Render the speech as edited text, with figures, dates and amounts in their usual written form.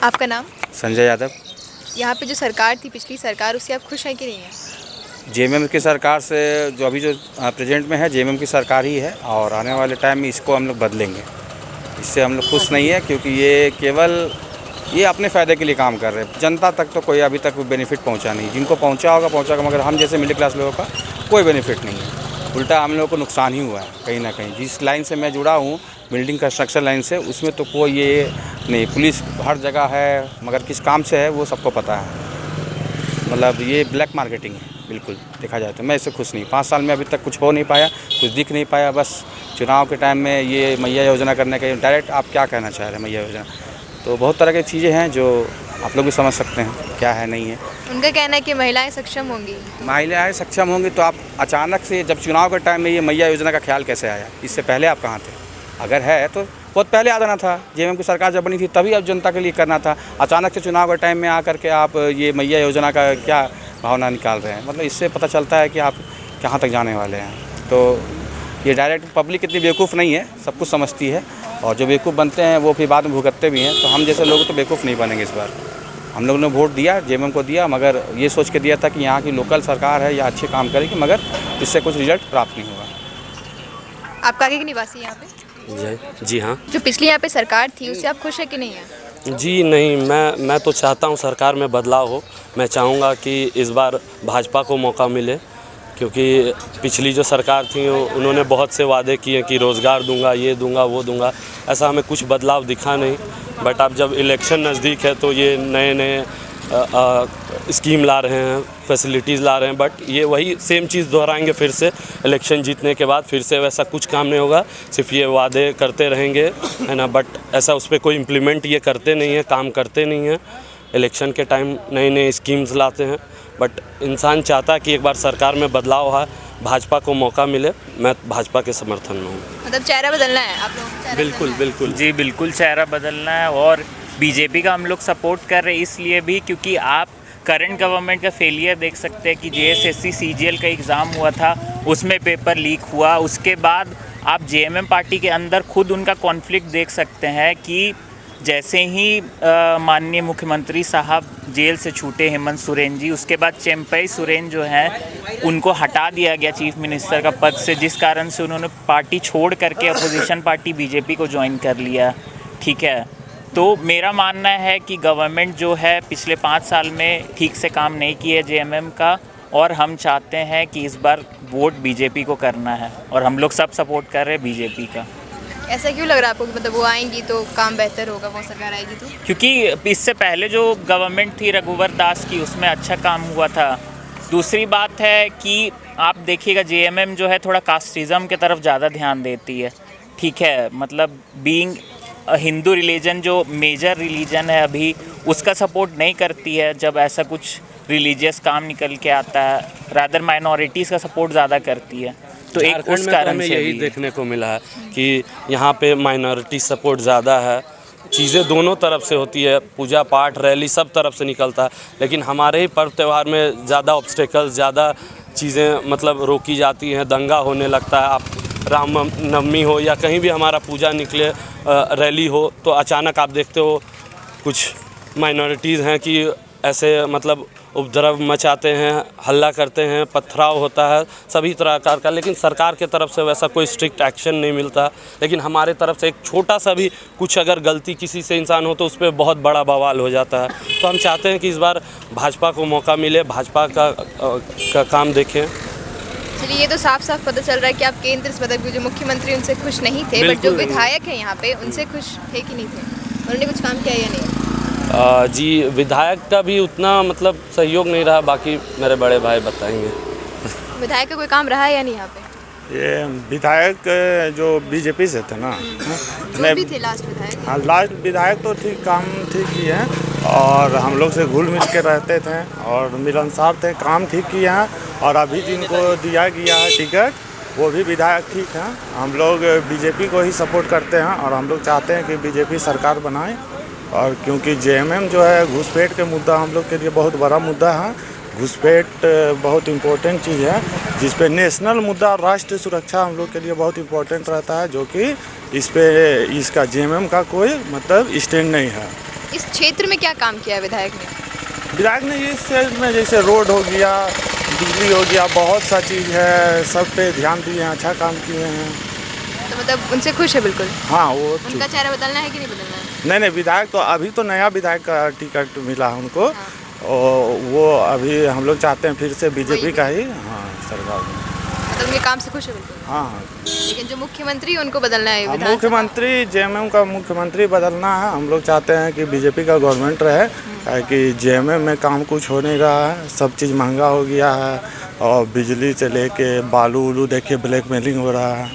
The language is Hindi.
आपका नाम? संजय यादव। यहाँ पे जो सरकार थी पिछली सरकार, उससे आप खुश हैं कि नहीं हैं? जेएमएम की सरकार से जो अभी जो प्रेजेंट में है जेएमएम की सरकार ही है और आने वाले टाइम में इसको हम लोग बदलेंगे। इससे हम लोग खुश नहीं है क्योंकि ये केवल ये अपने फ़ायदे के लिए काम कर रहे हैं। जनता तक तो कोई अभी तक बेनिफिट पहुंचा नहीं। जिनको पहुंचा होगा मगर हम जैसे मिडिल क्लास लोगों का कोई बेनिफिट नहीं है। उल्टा हम लोगों को नुकसान ही हुआ है कहीं ना कहीं। जिस लाइन से मैं जुड़ा हूँ बिल्डिंग कंस्ट्रक्शन लाइन से, उसमें तो कोई ये नहीं, पुलिस हर जगह है मगर किस काम से है वो सबको पता है। मतलब ये ब्लैक मार्केटिंग है बिल्कुल देखा जाए तो। मैं इससे खुश नहीं। 5 साल में अभी तक कुछ हो नहीं पाया, कुछ दिख नहीं पाया। बस चुनाव के टाइम में ये मैया योजना करने के डायरेक्ट आप क्या कहना चाह रहे हैं मैया योजना, तो बहुत तरह की चीज़ें हैं जो आप लोग भी समझ सकते हैं क्या है नहीं है। उनका कहना है कि महिलाएं सक्षम होंगी। महिलाएं सक्षम होंगी तो आप अचानक से जब चुनाव के टाइम में ये मैया योजना का ख्याल कैसे आया? इससे पहले आप कहाँ थे? अगर है तो बहुत पहले आ जाना था। जेएमएम की सरकार जब बनी थी तभी अब जनता के लिए करना था। अचानक से चुनाव के टाइम में आकर के आप ये मैया योजना का क्या भावना निकाल रहे हैं? मतलब इससे पता चलता है कि आप कहाँ तक जाने वाले हैं। तो ये डायरेक्ट पब्लिक इतनी बेवकूफ़ नहीं है, सब कुछ समझती है और जो बेवकूफ़ बनते हैं वो फिर बाद में भुगतते भी हैं। तो हम जैसे लोग तो बेवकूफ़ नहीं बनेंगे इस बार। हम लोगों ने वोट दिया, जेएमएम को दिया, मगर ये सोच के दिया था कि यहाँ की लोकल सरकार है या अच्छे काम करेगी, मगर इससे कुछ रिजल्ट प्राप्त नहीं होगा। आप आगे के निवासी यहाँ पे? जी हाँ। जो पिछली यहाँ पे सरकार थी उससे आप खुश है कि नहीं है? जी नहीं, मैं तो चाहता हूँ सरकार में बदलाव हो। मैं चाहूँगा कि इस बार भाजपा को मौका मिले क्योंकि पिछली जो सरकार थी उन्होंने बहुत से वादे किए कि रोज़गार दूंगा, ये दूंगा, वो दूंगा। ऐसा हमें कुछ बदलाव दिखा नहीं। बट अब जब इलेक्शन नज़दीक है तो ये नए नए स्कीम ला रहे हैं, फैसिलिटीज़ ला रहे हैं। बट ये वही सेम चीज़ दोहराएंगे फिर से इलेक्शन जीतने के बाद। फिर से वैसा कुछ काम नहीं होगा, सिर्फ ये वादे करते रहेंगे, है ना। बट ऐसा उस पर कोई इम्प्लीमेंट ये करते नहीं है, काम करते नहीं हैं। इलेक्शन के टाइम नए नए स्कीम्स लाते हैं। बट इंसान चाहता है कि एक बार सरकार में बदलाव है, भाजपा को मौका मिले। मैं भाजपा के समर्थन में हूँ। मतलब चेहरा बदलना है आप लोग? बिल्कुल बिल्कुल जी बिल्कुल चेहरा बदलना है और बीजेपी का हम लोग सपोर्ट कर रहे हैं इसलिए भी क्योंकि आप करंट गवर्नमेंट का फेलियर देख सकते हैं कि जेएसएससी सीजीएल का एग्ज़ाम हुआ था, उसमें पेपर लीक हुआ। उसके बाद आप जेएमएम पार्टी के अंदर खुद उनका कॉन्फ्लिक्ट देख सकते हैं कि जैसे ही माननीय मुख्यमंत्री साहब जेल से छूटे हेमंत सोरेन जी, उसके बाद चेम्पई सोरेन जो हैं उनको हटा दिया गया चीफ मिनिस्टर का पद से, जिस कारण से उन्होंने पार्टी छोड़ करके अपोजिशन पार्टी बीजेपी को ज्वाइन कर लिया। ठीक है, तो मेरा मानना है कि गवर्नमेंट जो है पिछले 5 साल में ठीक से काम नहीं किया जेएमएम का और हम चाहते हैं कि इस बार वोट बीजेपी को करना है और हम लोग सब सपोर्ट कर रहे हैं बीजेपी का। ऐसा क्यों लग रहा है आपको कि मतलब वो आएंगी तो काम बेहतर होगा, वो सरकार आएगी तो? क्योंकि इससे पहले जो गवर्नमेंट थी रघुवर दास की, उसमें अच्छा काम हुआ था। दूसरी बात है कि आप देखिएगा जेएमएम जो है थोड़ा कास्टिज़म की तरफ ज़्यादा ध्यान देती है। ठीक है, मतलब बीइंग हिंदू रिलीजन जो मेजर रिलीजन है अभी, उसका सपोर्ट नहीं करती है जब ऐसा कुछ रिलीजियस काम निकल के आता है। रादर माइनॉरिटीज़ का सपोर्ट ज़्यादा करती है। तो एक उस कारण से यही देखने को मिला है कि यहाँ पे माइनॉरिटी सपोर्ट ज़्यादा है। चीज़ें दोनों तरफ से होती है, पूजा पाठ रैली सब तरफ से निकलता है, लेकिन हमारे ही पर्व त्यौहार में ज़्यादा ऑब्स्टेकल्स, ज़्यादा चीज़ें मतलब रोकी जाती हैं, दंगा होने लगता है। आप राम नवमी हो या कहीं भी हमारा पूजा निकले, रैली हो, तो अचानक आप देखते हो कुछ माइनॉरिटीज़ हैं कि ऐसे मतलब उपद्रव मचाते हैं, हल्ला करते हैं, पथराव होता है सभी तरह का। लेकिन सरकार के तरफ से वैसा कोई स्ट्रिक्ट एक्शन नहीं मिलता। लेकिन हमारे तरफ से एक छोटा सा भी कुछ अगर गलती किसी से इंसान हो तो उस पर बहुत बड़ा बवाल हो जाता है। तो हम चाहते हैं कि इस बार भाजपा को मौका मिले, भाजपा का काम देखें। चलिए, ये तो साफ साफ पता चल रहा है कि आप केंद्र से मतलब जो मुख्यमंत्री उनसे खुश नहीं थे, बट जो विधायक हैं यहाँ पे उनसे खुश थे कि नहीं थे? उन्होंने कुछ काम किया या नहीं? जी, विधायक का भी उतना मतलब सहयोग नहीं रहा, बाकी मेरे बड़े भाई बताएंगे। विधायक का कोई काम रहा है या नहीं यहाँ पे? ये विधायक जो बीजेपी से थे ना, जो भी थे लास्ट विधायक। हाँ, लास्ट विधायक तो ठीक काम ठीक किए हैं और हम लोग से घुल मिल के रहते थे और मिलनसार थे, काम ठीक किए हैं। और अभी जिनको दिया गया है टिकट वो भी विधायक ठीक हैं। हम लोग बीजेपी को ही सपोर्ट करते हैं और हम लोग चाहते हैं कि बीजेपी सरकार बनाए। और क्योंकि जेएमएम जो है घुसपैठ के मुद्दा हम लोग के लिए बहुत बड़ा मुद्दा है। घुसपैठ बहुत इम्पोर्टेंट चीज़ है जिस पे नेशनल मुद्दा राष्ट्रीय सुरक्षा हम लोग के लिए बहुत इम्पोर्टेंट रहता है, जो कि इस पे इसका जेएमएम का कोई मतलब स्टैंड नहीं है। इस क्षेत्र में क्या काम किया है विधायक ने? विधायक ने इस क्षेत्र में जैसे रोड हो गया, बिजली हो गया, बहुत सा चीज़ है, सब पे ध्यान दिए हैं, अच्छा काम किए हैं। तो मतलब उनसे खुश है बिल्कुल? हाँ वो उनका चेहरा बदलना है कि नहीं बदलना है? नहीं विधायक तो अभी तो नया विधायक का टिकट मिला है उनको, और वो अभी हम लोग चाहते हैं फिर से बीजेपी का ही सरकार में। मतलब ये काम से खुश है बिल्कुल? हाँ लेकिन जो मुख्यमंत्री है उनको बदलना है हाँ, मुख्यमंत्री जेएमएम का मुख्यमंत्री बदलना है। हम लोग चाहते हैं कि बीजेपी का गवर्नमेंट रहे, कि जेएमएम में काम कुछ हो नहीं रहा है, सब चीज़ महंगा हो गया है, और बिजली से लेके बालू उलू देखिए ब्लैक मेलिंग हो रहा है।